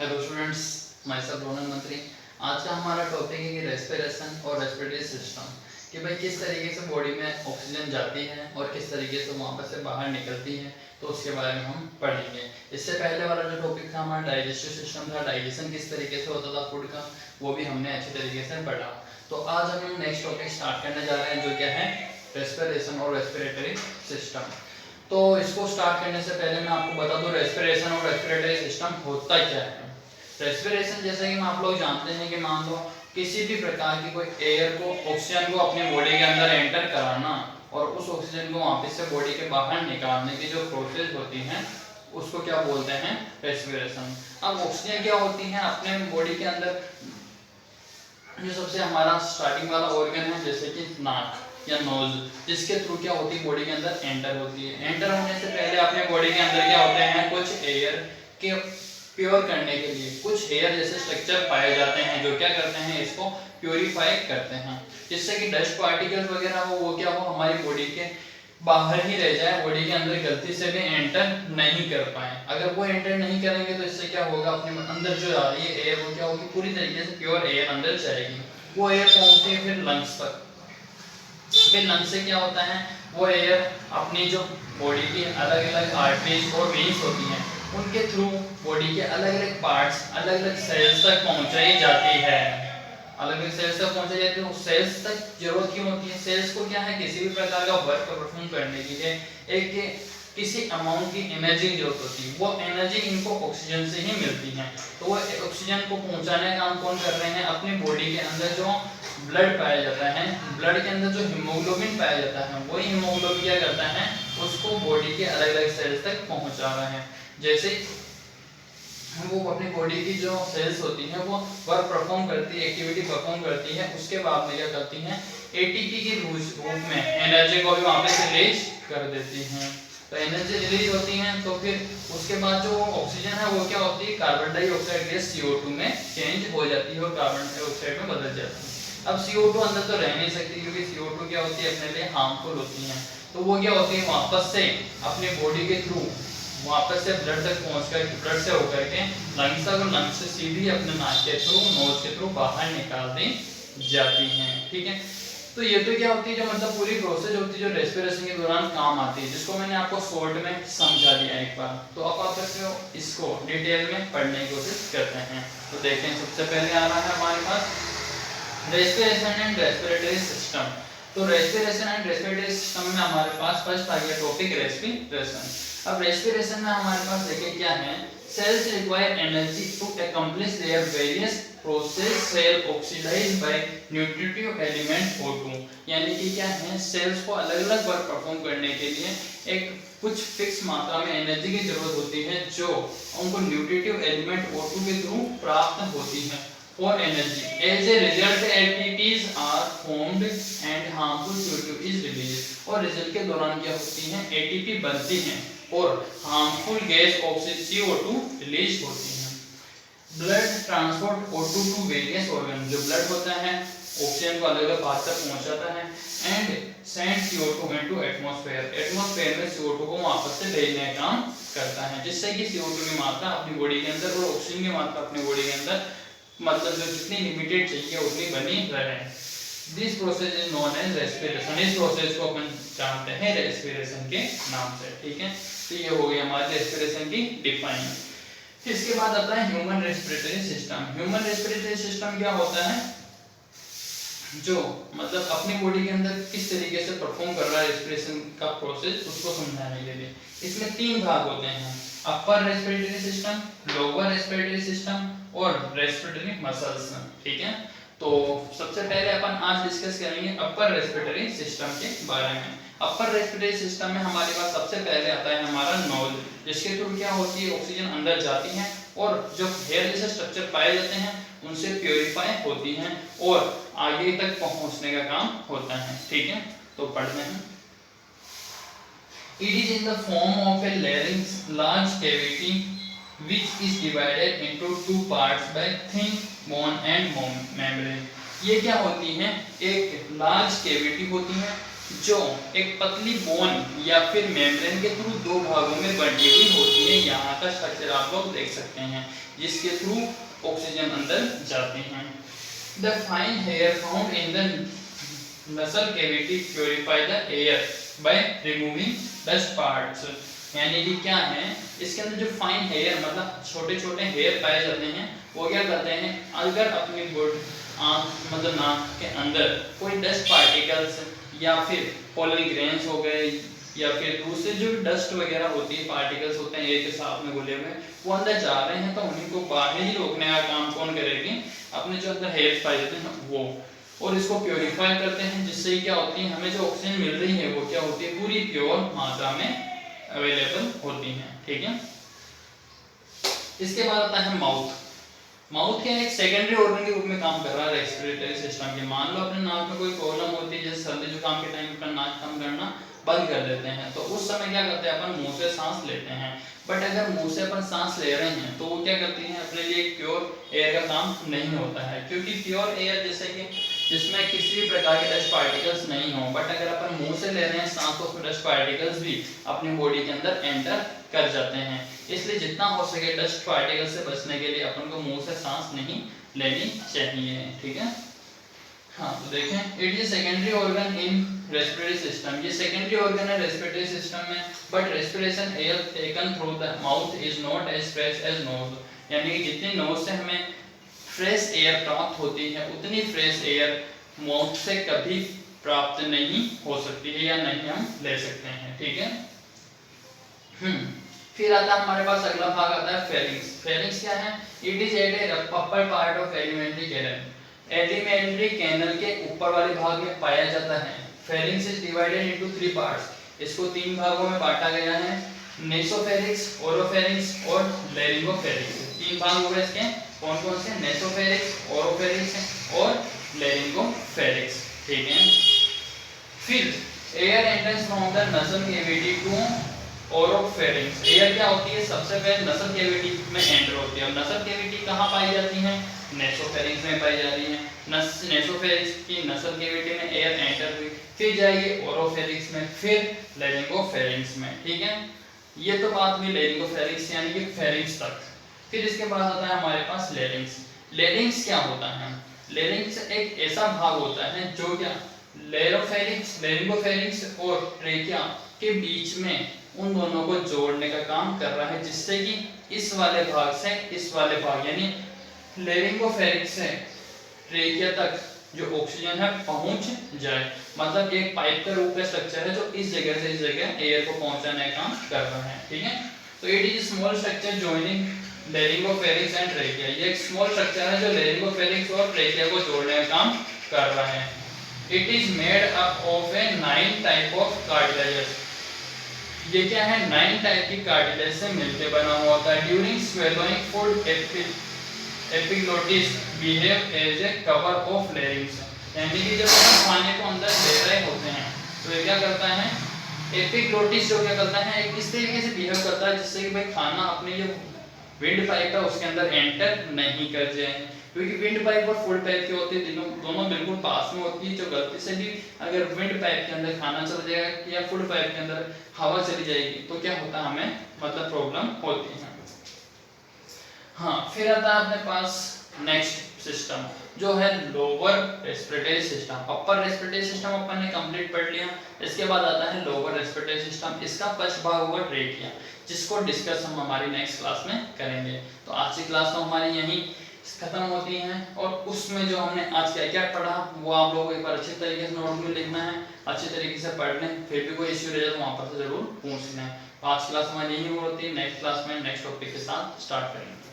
Hello students, my self Ronan मंत्री। आज का हमारा टॉपिक है कि रेस्पिरेशन और रेस्पिरेटरी सिस्टम, कि भाई किस तरीके से बॉडी में ऑक्सीजन जाती है और किस तरीके से वहाँ पर से बाहर निकलती है, तो उसके बारे में हम पढ़ेंगे। इससे पहले वाला जो टॉपिक था हमारा डाइजेस्टिव सिस्टम था, डाइजेशन किस तरीके से होता था फूड का, वो भी हमने अच्छे तरीके से पढ़ा। तो आज हम नेक्स्ट टॉपिक स्टार्ट करने जा रहे हैं, जो क्या है रेस्पिरेशन और रेस्पिरेटरी सिस्टम। तो इसको स्टार्ट करने से पहले मैं आपको बता दूं रेस्पिरेशन और रेस्पिरेटरी सिस्टम होता क्या है। रेस्पिरेशन जैसे कि आप लोग जानते हैं कि मान लो किसी भी प्रकार की कोई एयर को, ऑक्सीजन को अपने बॉडी के अंदर एंटर कराना और उस ऑक्सीजन को वापस से बॉडी के बाहर निकालने की जो प्रोसेस होती है उसको क्या बोलते हैं, रेस्पिरेशन। अब ऑक्सीजन क्या होती है अपने बॉडी के अंदर, जो सबसे हमारा स्टार्टिंग वाला ऑर्गन है जैसे कि नाक या नोज, जिसके थ्रू क्या होती है बॉडी के अंदर एंटर होती है। एंटर होने से पहले अपने बॉडी के अंदर क्या होते हैं, कुछ एयर के प्योर करने के लिए कुछ एयर जैसे स्ट्रक्चर पाए जाते हैं जो क्या करते हैं, इसको प्योरीफाई करते हैं, जिससे कि डस्ट पार्टिकल्स वगैरह हो वो क्या हो हमारी बॉडी के बाहर ही रह जाए, बॉडी के अंदर गलती से भी एंटर नहीं कर पाए। अगर वो एंटर नहीं करेंगे तो इससे क्या होगा, अपने अंदर जो आ रही है एयर वो क्या होगी, पूरी तरीके से प्योर एयर अंदर जाएगी। वो एयर पहुंचती है फिर लंग्स तक। फिर लंग्स से क्या होता है, वो एयर अपनी जो बॉडी की अलग अलग आर्टरीज और वेन्स होती हैं उनके थ्रू बॉडी के अलग अलग पार्ट्स, अलग अलग सेल्स तक पहुंचाई जाती है। अलग अलग सेल्स तक पहुंचाई जाती है। उस सेल्स तक जरूरत क्यों होती है, सेल्स को क्या है किसी भी प्रकार का वर्क परफॉर्म करने के लिए एक किसी अमाउंट की एनर्जी की जरूरत होती है। वो एनर्जी इनको ऑक्सीजन से ही मिलती है। तो वो ऑक्सीजन को पहुंचाने का काम कौन कर रहे हैं, अपनी बॉडी के अंदर जो ब्लड पाया जाता है, ब्लड के अंदर जो हीमोग्लोबिन पाया जाता है, वही हीमोग्लोबिन क्या करता है, उसको बॉडी के अलग अलग सेल्स तक पहुंचा रहा है। जैसे वो अपनी बॉडी की जो सेल्स होती हैं वो वर्क परफॉर्म करती है, एक्टिविटी परफॉर्म करती है, उसके बाद में क्या करती हैं, एटीपी के रूप में एनर्जी को भी वहां पे रिलीज कर देती हैं। तो एनर्जी रिलीज होती है तो फिर उसके बाद जो ऑक्सीजन है वो क्या होती है, कार्बन डाइऑक्साइड गैस CO2 में चेंज हो जाती है और कार्बन डाइऑक्साइड में बदल जाती है। अब CO2 अंदर तो रह नहीं सकती क्योंकि CO2 क्या होती है, अपने लिए हार्मफुल होती है। तो वो क्या होती है, वापस से अपनी बॉडी के थ्रू वापस से ब्लड तक पहुंचकर, ब्लड से होकर के लंग्स तक और लंग्स से सीधी अपने नाक के थ्रू, नोज के थ्रू बाहर निकाल दी जाती हैं। ठीक है, तो ये तो क्या होती है, जो मतलब पूरी प्रोसेस होती है जो रेस्पिरेशन के दौरान काम आती है, जिसको मैंने आपको शॉर्ट में समझा दिया एक बार। तो अब आप इसको डिटेल में पढ़ने की कोशिश करते हैं। तो देखें, सबसे पहले आ रहा है हमारे पास रेस्पिरेशन एंड रेस्पिरेटरी सिस्टम। तो रेस्पिरेशन एंड रेस्पिरेटरी सिस्टम में हमारे पास फर्स्ट आ गया टॉपिक रेस्पिरेशन। अब रेस्पिरेशन में हमारे पास देखिए क्या है, cells require energy to accomplish their various process, cell oxidize by nutritive element O2। यानी कि क्या है, सेल्स को अलग अलग वर्क परफॉर्म करने के लिए एक कुछ फिक्स मात्रा में एनर्जी की जरूरत होती है जो उनको न्यूट्रिटिव एलिमेंट O2 के थ्रू प्राप्त होती है। For energy, as a result, ATPs are formed and harmful CO2 is released। और रिजल्ट के दौरान क्या होती है, ATP बनती हैं और हार्मफुल गैस CO2 रिलीज होती है। Blood transport O2 to various organ, जो ब्लड होता है ऑक्सीजन को अलग अलग पार्ट तक पहुंचाता है and send CO2 into atmosphere. Atmosphere में CO2 को वापस से भेजने का काम करता है, जिससे कि CO2 की मात्रा अपनी बॉडी के अंदर और ऑक्सीजन की मात्रा अपनी बॉडी के अंदर मतलब जो जितनी लिमिटेड चाहिए उतनी बनी रहे। This process is known as respiration. इस प्रोसेस को अपन जानते हैं रेस्पिरेशन के नाम से। ठीक है, तो ये हो गई हमारी रेस्पिरेशन की डिफाइन। इसके बाद आता है human respiratory system. Human respiratory system क्या होता है, जो मतलब अपनी बॉडी के अंदर किस तरीके से परफॉर्म कर रहा है रेस्पिरेशन का प्रोसेस, उसको समझाने के लिए। इसमें तीन भाग होते हैं, अपर respiratory system, lower respiratory system और रेस्पिरेटरी मसल्स। ठीक है, तो सबसे पहले अपन आज डिस्कस करेंगे अपर रेस्पिरेटरी सिस्टम के बारे में। अपर रेस्पिरेटरी सिस्टम में हमारे पास सबसे पहले आता है हमारा नोज, जिसके थ्रू क्या होती है, ऑक्सीजन अंदर जाती है और जो हेयर जैसे स्ट्रक्चर पाए जाते हैं उनसे प्योरीफाई होती हैं और आगे तक पहुंचने का काम होता है। ठीक है, तो पढ़ते हैं। It is in the form of a large cavity which is divided into two parts by thin bone and membrane। ये क्या होती है, एक लार्ज कैविटी होती है जो एक पतली बोन या फिर मेम्ब्रेन के थ्रू दो भागों में बंटी हुई होती है। यहाँ यहाँ का स्ट्रक्चर आप लोग देख सकते हैं, जिसके थ्रू ऑक्सीजन अंदर जाती हैं। The fine hair found in the nasal cavity purify the air by removing dust parts. यानी कि क्या है, इसके अंदर जो फाइन हेयर मतलब छोटे छोटे हेयर पाए जाते हैं, वो क्या करते हैं, अगर अपनी मतलब नाक के अंदर कोई डस्ट पार्टिकल्स या फिर पोलन ग्रेन्स हो गए या फिर दूसरे जो डस्ट वगैरह होती है, पार्टिकल्स होते हैं एक साथ में घुले हुए, वो अंदर जा रहे हैं, तो उन्हीं को बाहर ही रोकने का काम कौन करेगी, अपने जो अंदर हेयर्स पाए जाते हैं वो, और इसको प्योरीफाई करते हैं, जिससे क्या होती है, हमें जो ऑक्सीजन मिल रही है वो क्या होती है, पूरी प्योर मात्रा में अवेलेबल होती है। ठीक है, इसके बाद आता है माउथ। माउथ क्या एक सेकेंडरी ऑर्गन के रूप में काम कर रहा है रेस्पिरेटरी सिस्टम के। मान लो अपने नाक में कोई प्रॉब्लम होती है, जैसे सर्दी जुकाम के टाइम अपना नाक कम करना बंद कर देते हैं, तो उस समय क्या करते हैं, अपन मुंह से सांस लेते हैं। बट अगर मुंह से अपन सांस ले रहे हैं तो वो क्या करती है, अपने लिए प्योर एयर का काम नहीं होता है, क्योंकि प्योर एयर जैसे कि जिसमें किसी भी प्रकार के डस्ट पार्टिकल्स नहीं हो, बट अगर अपन मुंह से ले रहे हैं सांस तो उसमें डस्ट पार्टिकल्स भी अपनी बॉडी के अंदर एंटर कर जाते हैं। इसलिए जितना हो सके डस्ट पार्टिकल से बचने के लिए अपन को मुंह से सांस नहीं लेनी चाहिए। ठीक है, हाँ तो देखें, it is secondary organ in respiratory system. ये सेकेंडरी ऑर्गन है रेस्पिरेटरी सिस्टम में, but respiration air taken through the mouth is not as fresh as nose. यानी कि जितनी नोज से हमें फ्रेश एयर प्राप्त होती है, उतनी फ्रेश एयर माउथ से कभी प्राप्त नहीं हो सकती है या नहीं हम ले सकते हैं। ठीक है, फिर आता है हमारे पास अगला भाग आता है फेरिंग्स। फेरिंग्स क्या है, it is at a upper part of alimentary canal. Alimentary canal के ऊपर वाले भाग में पाया जाता है। Pharynx is divided into 3 parts. इसको 3 भागों में बांटा गया है, नेसोफेरिंक्स, ओरोफेरिंक्स और लैरिंगोफेरिंक्स। 3 भाग हो गए इसके, कौन कौन से, नेसोफेरिंक्स, ओरोफेरिंक्स और लैरिंगोफेरिंक्स। ठीक है, फिर air enters from the nasal cavity to ओरोफेरिंक्स। Air क्या होती है, सबसे पहले नसल कैविटी में एंटर होती है। अब नसल कैविटी कहाँ पाई जाती है, नेसोफेरिंक्स में पाई जाती है। नेसोफेरिंक्स की नसल कैविटी में एयर एंटर हुई, फिर जाएगी ओरोफेरिंक्स में, फिर लैरिंगोफेरिंक्स में। ठीक है, ये तो बात हुई लैरिंगोफेरिंक्स यानी कि फेरिंक्स तक। फिर इसके बाद आता है हमारे पास लैरिंक्स। लैरिंक्स क्या होता है, लैरिंक्स एक ऐसा भाग होता है जो क्या लैरोफेरिंक्स, लैरिंगोफेरिंक्स और ट्रेकिया के बीच में उन दोनों को जोड़ने का काम कर रहा है, जिससे कि इस वाले भाग से इस वाले भाग यानी लैरिंगोफेरिंक्स से ट्रेकिया तक जो ऑक्सीजन है पहुंच जाए। मतलब एक पाइप का रूप का स्ट्रक्चर है जो इस जगह से इस जगह एयर को पहुंचाने का काम कर रहा है। ठीक है, तो it is small structure joining laryngopharynx and trachea. ये एक स्मॉल स्ट्रक्चर है जो लैरिंगोफेरिंक्स और ट्रेकिया को जोड़ने का काम कर रहा है। It is made up of A 9 type of cartilages. ये क्या है, 9 टाइप की कार्टिलेज से मिलकर बना हुआ होता है। During swallowing food epiglottis behave as a cover of larynx. यानी कि जब हम खाने को अंदर ले रहे होते हैं तो ये क्या करता है, एपिग्लोटिस जो क्या करता है, इस तरीके से बिहेव करता है जिससे कि भाई खाना अपने जो विंड पाइप है उसके अंदर एंटर नहीं कर जाए। क्योंकि विंड पाइप और फूड पाइप की होती है, दोनों बिल्कुल पास में होती है। जो गलती से भी अगर विंड पाइप के अंदर खाना चला जाएगा या फूड पाइप के अंदर हवा चली जाएगी तो क्या होता है, हमें मतलब प्रॉब्लम होती है। हाँ, फिर आता है अपने पास नेक्स्ट सिस्टम जो है lower respiratory system. Upper respiratory system अपन ने कंप्लीट पढ़ लिया। इसके बाद आता है लोअर रेस्पिरेटरी सिस्टम। इसका पश्च भाग होगा ट्रेकिया, जिसको डिस्कस हम हमारी नेक्स्ट क्लास में करेंगे। तो आज की क्लास तो हमारी यहीं खत्म होती है, और उसमें जो हमने आज क्या क्या पढ़ा वो आप लोगों को एक बार अच्छे तरीके से नोट में लिखना है, अच्छे तरीके से पढ़ लें। फिर भी कोई इश्यू रहे तो वहाँ पर से जरूर पूछ लें। आज क्लास हमारी यही होती है, नेक्स्ट क्लास में नेक्स्ट टॉपिक के साथ स्टार्ट करेंगे।